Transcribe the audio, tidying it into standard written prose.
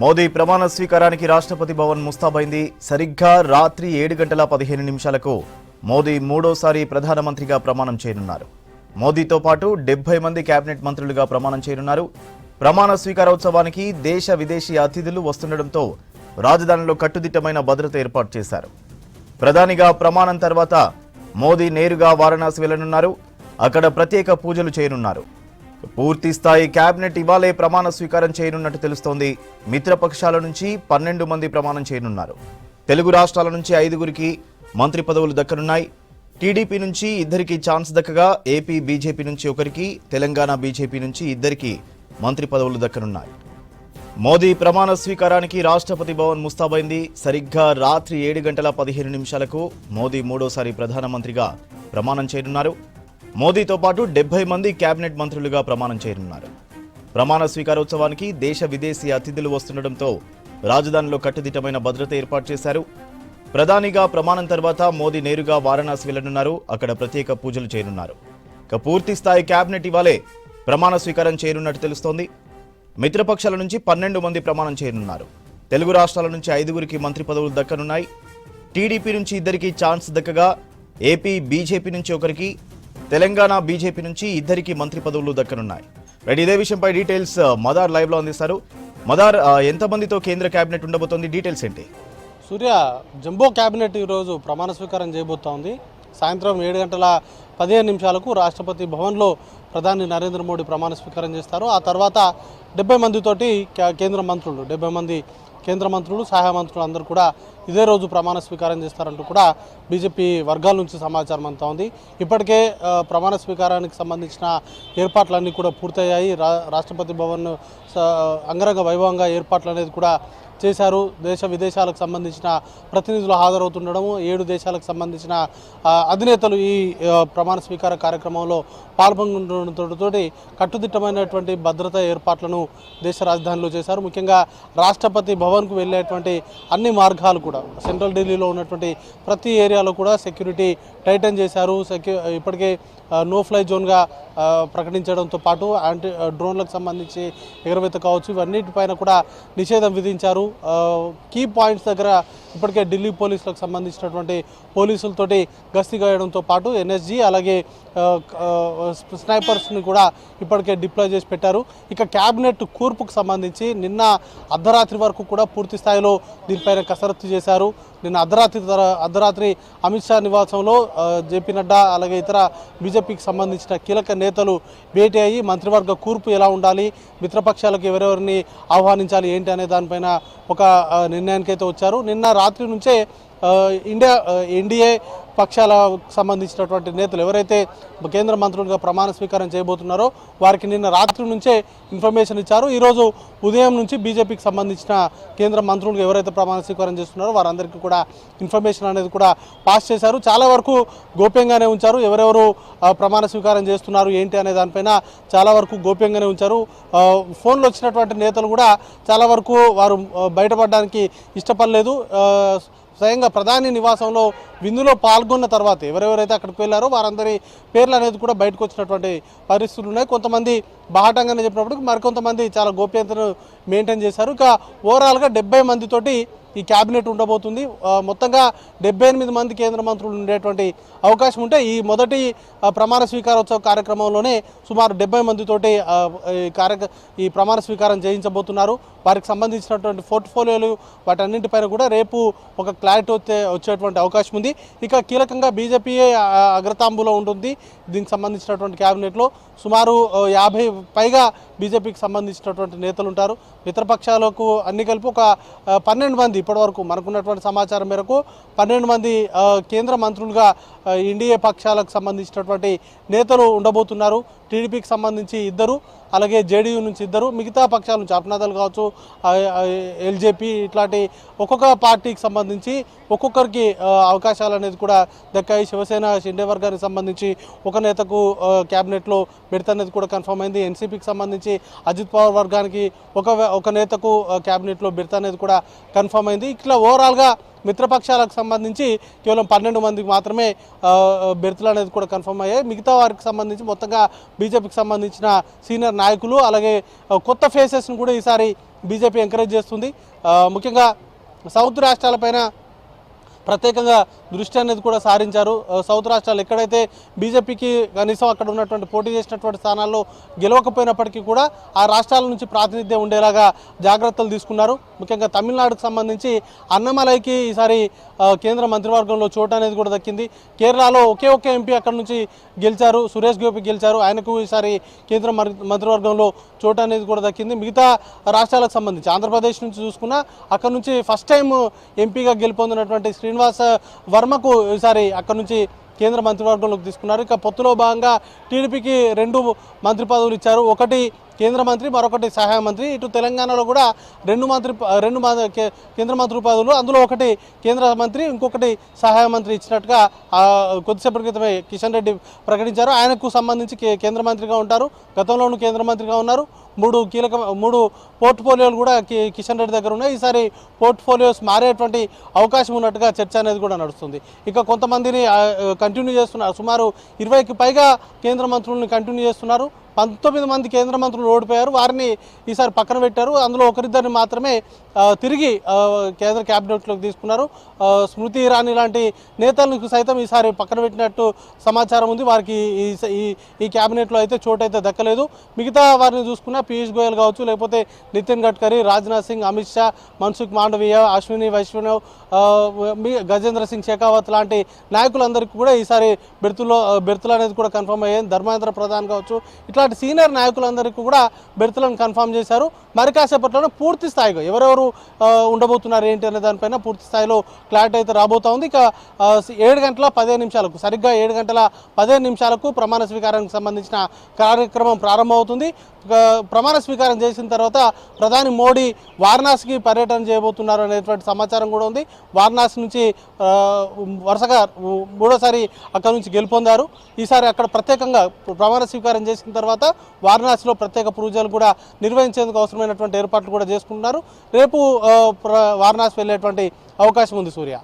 మోదీ ప్రమాణ స్వీకారానికి రాష్ట్రపతి భవన్ ముస్తాబైంది. సరిగ్గా రాత్రి 7:15 మోదీ మూడోసారి ప్రధానమంత్రిగా ప్రమాణం చేయనున్నారు. మోదీతో పాటు 70 మంది కేబినెట్ మంత్రులుగా ప్రమాణం చేయనున్నారు. ప్రమాణ స్వీకారోత్సవానికి దేశ విదేశీ అతిథులు వస్తుండటంతో రాజధానిలో కట్టుదిట్టమైన భద్రత ఏర్పాటు చేశారు. ప్రధానిగా ప్రమాణం తర్వాత మోదీ నేరుగా వారణాసి వెళ్లనున్నారు. అక్కడ ప్రత్యేక పూజలు చేయనున్నారు. పూర్తి స్థాయి కేబినెట్ ఇవాళే ప్రమాణ స్వీకారం చేయనున్నట్టు తెలుస్తోంది. మిత్రపక్షాల నుంచి 12 మంది ప్రమాణం చేయనున్నారు. తెలుగు రాష్ట్రాల నుంచి 5గురికి మంత్రి పదవులు దక్కనున్నాయి. టీడీపీ నుంచి 2కి ఛాన్స్ దక్కగా ఏపీ బీజేపీ నుంచి 1కి, తెలంగాణ బీజేపీ నుంచి 2కి మంత్రి పదవులు దక్కనున్నాయి. మోదీ ప్రమాణ స్వీకారానికి రాష్ట్రపతి భవన్ ముస్తాబైంది. సరిగ్గా రాత్రి 7:15 మోదీ మూడోసారి ప్రధానమంత్రిగా ప్రమాణం చేయనున్నారు. మోదీతో పాటు 70 మంది కేబినెట్ మంత్రులుగా ప్రమాణం చేయనున్నారు. ప్రమాణ స్వీకారోత్సవానికి దేశ విదేశీ అతిథులు వస్తుండటంతో రాజధానిలో కట్టుదిట్టమైన భద్రత ఏర్పాటు చేశారు. ప్రధానిగా ప్రమాణం తర్వాత మోదీ నేరుగా వారణాసి వెళ్లనున్నారు. అక్కడ ప్రత్యేక పూజలు చేయనున్నారు. ఇక పూర్తి స్థాయి కేబినెట్ ఇవాళే ప్రమాణ స్వీకారం చేయనున్నట్టు తెలుస్తోంది. మిత్రపక్షాల నుంచి 12 మంది ప్రమాణం చేయనున్నారు. తెలుగు రాష్ట్రాల నుంచి 5గురికి మంత్రి పదవులు దక్కనున్నాయి. టీడీపీ నుంచి 2కి ఛాన్స్ దక్కగా ఏపీ బీజేపీ నుంచి 1కి, తెలంగాణ బీజేపీ నుంచి 2కి మంత్రి పదవులు దక్కనున్నాయి. రైట్, ఇదే విషయంపై డీటెయిల్స్ మదార్ లైవ్ లో అందిస్తారు. మదార్, ఎంతమందితో కేంద్ర కేబినెట్ ఉండబోతోంది, డీటెయిల్స్ ఏంటి? సూర్య, జంబో కేబినెట్ ఈరోజు ప్రమాణ స్వీకారం చేయబోతోంది. సాయంత్రం 7:15 రాష్ట్రపతి భవన్లో ప్రధాని నరేంద్ర మోడీ ప్రమాణ స్వీకారం చేస్తారు. ఆ తర్వాత 70 మందితోటి కేంద్ర మంత్రులు 70 మంది కేంద్ర మంత్రులు, సహాయ మంత్రులు అందరూ కూడా ఇదే రోజు ప్రమాణ స్వీకారం చేస్తారంటూ కూడా బీజేపీ వర్గాల నుంచి సమాచారం అంతా ఉంది. ఇప్పటికే ప్రమాణ స్వీకారానికి సంబంధించిన ఏర్పాట్లన్నీ కూడా పూర్తయ్యాయి. రాష్ట్రపతి భవన్ అంగరంగ వైభవంగా ఏర్పాట్లు అనేది కూడా చేశారు. దేశ విదేశాలకు సంబంధించిన ప్రతినిధులు హాజరవుతుండడము, 7 దేశాలకు సంబంధించిన అధినేతలు ఈ ప్రమాణ స్వీకార కార్యక్రమంలో పాల్గొనడంతో కట్టుదిట్టమైనటువంటి భద్రతా ఏర్పాట్లను దేశ రాజధానిలో చేశారు. ముఖ్యంగా రాష్ట్రపతి భవన్కు వెళ్ళేటువంటి అన్ని మార్గాలు కూడా సెంట్రల్ ఢిల్లీలో ఉన్నటువంటి ప్రతి ఏరియాలో కూడా సెక్యూరిటీ టైటన్ చేశారు. ఇప్పటికే నో ఫ్లై జోన్గా ప్రకటించడంతో పాటు డ్రోన్లకు సంబంధించి ఎగరవేత కావచ్చు, ఇవన్నిటిపైన కూడా నిషేధం విధించారు. కీ పాయింట్స్ దగ్గర ఇప్పటికే ఢిల్లీ పోలీసులకు సంబంధించినటువంటి పోలీసులతోటి గస్తీ కాయడంతో పాటు ఎన్ఎస్జీ అలాగే స్నైపర్స్ని కూడా ఇప్పటికే డిప్లాయ్ చేసి పెట్టారు. ఇక క్యాబినెట్ కూర్పుకు సంబంధించి నిన్న అర్ధరాత్రి వరకు కూడా పూర్తి స్థాయిలో దీనిపైన కసరత్తు చేశారు. నిన్న అర్ధరాత్రి అమిత్ షా నివాసంలో జేపీ నడ్డా అలాగే ఇతర బీజేపీకి సంబంధించిన కీలక నేతలు భేటీ అయ్యి మంత్రివర్గ కూర్పు ఎలా ఉండాలి, మిత్రపక్షాలకు ఎవరెవరిని ఆహ్వానించాలి ఏంటి అనే దానిపైన ఒక నిర్ణయానికైతే వచ్చారు. నిన్న రాత్రి నుంచే ఎన్డీఏ పక్షాలకు సంబంధించినటువంటి నేతలు ఎవరైతే కేంద్ర మంత్రులుగా ప్రమాణ స్వీకారం చేయబోతున్నారో వారికి నిన్న రాత్రి నుంచే ఇన్ఫర్మేషన్ ఇచ్చారు. ఈరోజు ఉదయం నుంచి బీజేపీకి సంబంధించిన కేంద్ర మంత్రులుగా ఎవరైతే ప్రమాణ స్వీకారం చేస్తున్నారో వారందరికీ కూడా ఇన్ఫర్మేషన్ అనేది కూడా పాస్ చేశారు. చాలా వరకు గోప్యంగానే ఉంచారు. ఎవరెవరు ప్రమాణ స్వీకారం చేస్తున్నారు ఏంటి అనే దానిపైన చాలా వరకు గోప్యంగానే ఉంచారు. ఫోన్లో వచ్చినటువంటి నేతలు కూడా చాలా వరకు వారు బయటపడడానికి ఇష్టపడలేదు. స్వయంగా ప్రధాని నివాసంలో విందులో పాల్గొన్న తర్వాత ఎవరెవరైతే అక్కడికి వెళ్ళారో వారందరి పేర్లు అనేది కూడా బయటకు వచ్చినటువంటి పరిస్థితులు ఉన్నాయి. కొంతమంది బాహటంగానే చెప్పినప్పుడు మరికొంతమంది చాలా గోప్యతను మెయింటైన్ చేశారు. ఇక ఓవరాల్గా 70 మందితోటి ఈ క్యాబినెట్ ఉండబోతుంది. మొత్తంగా 78 మంది కేంద్ర మంత్రులు ఉండేటువంటి అవకాశం ఉంటే ఈ మొదటి ప్రమాణ స్వీకారోత్సవ కార్యక్రమంలోనే సుమారు 70 మందితోటి ఈ ప్రమాణ స్వీకారం చేయించబోతున్నారు. వారికి సంబంధించినటువంటి పోర్ట్ఫోలియోలు వాటన్నింటిపైన కూడా రేపు ఒక క్లారిటీ వచ్చేటువంటి అవకాశం ఉంది. ఇక కీలకంగా బీజేపీయే అగ్రతాంబులో ఉంటుంది. దీనికి సంబంధించినటువంటి క్యాబినెట్లో సుమారు 50 పైగా బీజేపీకి సంబంధించినటువంటి నేతలు ఉంటారు. మిత్రపక్షాలకు అన్ని కలిపి ఒక 12 మంది ఇప్పటివరకు మనకున్నటువంటి సమాచారం మేరకు 12 మంది కేంద్ర మంత్రులుగా ఎన్డీఏ పక్షాలకు సంబంధించినటువంటి నేతలు ఉండబోతున్నారు. టీడీపీకి సంబంధించి 2, అలాగే జేడీయూ నుంచి 2, మిగతా పక్షాల నుంచి అప్నాదల్ కావచ్చు, ఎల్జేపీ ఇట్లాంటి ఒక్కొక్క పార్టీకి సంబంధించి ఒక్కొక్కరికి అవకాశాలు అనేది కూడా దక్కాయి. శివసేన షిండే వర్గానికి సంబంధించి ఒక నేతకు క్యాబినెట్లో పెడత అనేది కూడా కన్ఫర్మ్ అయింది. ఎన్సీపీకి సంబంధించి అజిత్ పవార్ వర్గానికి ఒక నేతకు క్యాబినెట్లో పెడత అనేది కూడా కన్ఫర్మ్ అయింది. ఇట్లా ఓవరాల్గా మిత్రపక్షాలకు సంబంధించి కేవలం 12 మందికి మాత్రమే బెర్తులు అనేది కూడా కన్ఫర్మ్ అయ్యాయి. మిగతా వారికి సంబంధించి మొత్తంగా బీజేపీకి సంబంధించిన సీనియర్ నాయకులు అలాగే కొత్త ఫేసెస్ను కూడా ఈసారి బీజేపీ ఎంకరేజ్ చేస్తుంది. ముఖ్యంగా సౌత్ రాష్ట్రాలపైన ప్రత్యేకంగా దృష్టి అనేది కూడా సారించారు. సౌత్ రాష్ట్రాలు ఎక్కడైతే బీజేపీకి కనీసం అక్కడ ఉన్నటువంటి పోటీ చేసినటువంటి స్థానాల్లో గెలవకపోయినప్పటికీ కూడా ఆ రాష్ట్రాల నుంచి ప్రాతినిధ్యం ఉండేలాగా జాగ్రత్తలు తీసుకున్నారు. ముఖ్యంగా తమిళనాడుకు సంబంధించి అన్నమలైకి ఈసారి కేంద్ర మంత్రివర్గంలో చోటు అనేది కూడా దక్కింది. కేరళలో ఒకే ఎంపీ అక్కడ నుంచి గెలిచారు, సురేష్ గోపి గెలిచారు. ఆయనకు ఈసారి కేంద్ర మంత్రివర్గంలో చోటు అనేది కూడా దక్కింది. మిగతా రాష్ట్రాలకు సంబంధించి ఆంధ్రప్రదేశ్ నుంచి చూసుకున్నా అక్కడ నుంచి ఫస్ట్ టైం ఎంపీగా గెలుపొందినటువంటి శ్రీనివాస వర్మకు ఈసారి అక్కడ నుంచి కేంద్ర మంత్రివర్గంలోకి తీసుకున్నారు. ఇక పొత్తులో భాగంగా టీడీపీకి 2 మంత్రి పదవులు ఇచ్చారు. ఒకటి కేంద్ర మంత్రి, మరొకటి సహాయ మంత్రి. ఇటు తెలంగాణలో కూడా 2 కేంద్ర మంత్రి పదవులు, అందులో ఒకటి కేంద్ర మంత్రి, ఇంకొకటి సహాయ మంత్రి ఇచ్చినట్టుగా కొద్దిసేపటి క్రితమే కిషన్ రెడ్డి ప్రకటించారు. ఆయనకు సంబంధించి కేంద్ర మంత్రిగా ఉంటారు, గతంలోనూ కేంద్ర మంత్రిగా ఉన్నారు. 3 పోర్ట్ఫోలియోలు కూడా కిషన్ రెడ్డి దగ్గర ఉన్నాయి. ఈసారి పోర్ట్ఫోలియోస్ మారేటువంటి అవకాశం ఉన్నట్టుగా చర్చ అనేది కూడా నడుస్తుంది. ఇక కొంతమందిని కంటిన్యూ చేస్తున్నారు. సుమారు 20కి పైగా కేంద్ర మంత్రులను కంటిన్యూ చేస్తున్నారు. 19 మంది కేంద్ర మంత్రులు ఓడిపోయారు, వారిని ఈసారి పక్కన పెట్టారు. అందులో ఒకరిద్దరిని మాత్రమే తిరిగి కేంద్ర క్యాబినెట్లోకి తీసుకున్నారు. స్మృతి ఇరానీ లాంటి నేతలకు సైతం ఈసారి పక్కన పెట్టినట్టు సమాచారం ఉంది. వారికి ఈ క్యాబినెట్లో అయితే చోటు అయితే దక్కలేదు. మిగతా వారిని చూసుకున్నా పీయూష్ గోయల్ కావచ్చు, లేకపోతే నితిన్ గడ్కరీ, రాజ్నాథ్ సింగ్, అమిత్ షా, మన్సుఖ్ మాండవీయ, అశ్విని వైష్ణవ్, గజేంద్ర సింగ్ షెకావత్ లాంటి నాయకులందరికీ కూడా ఈసారి బెర్తులు అనేది కూడా కన్ఫర్మ్ అయ్యాయి. ధర్మేంద్ర ప్రధాన్ కావచ్చు, ఇట్లాంటి సీనియర్ నాయకులందరికీ కూడా బెర్తులను కన్ఫర్మ్ చేశారు. మరి కాసేపట్లోనే పూర్తి స్థాయిగా ఎవరెవరు ఉండబోతున్నారు ఏంటి అనే దానిపైన పూర్తి స్థాయిలో క్లారిటీ అయితే రాబోతా ఉంది. ఇక 7 గంటల 15 నిమిషాలకు సరిగ్గా 7 గంటల 15 నిమిషాలకు ప్రమాణ స్వీకారానికి సంబంధించిన కార్యక్రమం ప్రారంభమవుతుంది. ప్రమాణ స్వీకారం చేసిన తర్వాత ప్రధాని మోడీ వారణాసికి పర్యటన చేయబోతున్నారు అనేటువంటి సమాచారం కూడా ఉంది. వారణాసి నుంచి వరుసగా 3వ అక్కడ నుంచి గెలుపొందారు. ఈసారి అక్కడ ప్రత్యేకంగా ప్రమాణ స్వీకారం చేసిన తర్వాత వారణాసిలో ప్రత్యేక పూజలు కూడా నిర్వహించేందుకు అవసరమైనటువంటి ఏర్పాట్లు కూడా చేసుకుంటున్నారు. రేపు వారణాసి వెళ్ళేటువంటి అవకాశం ఉంది సూర్య.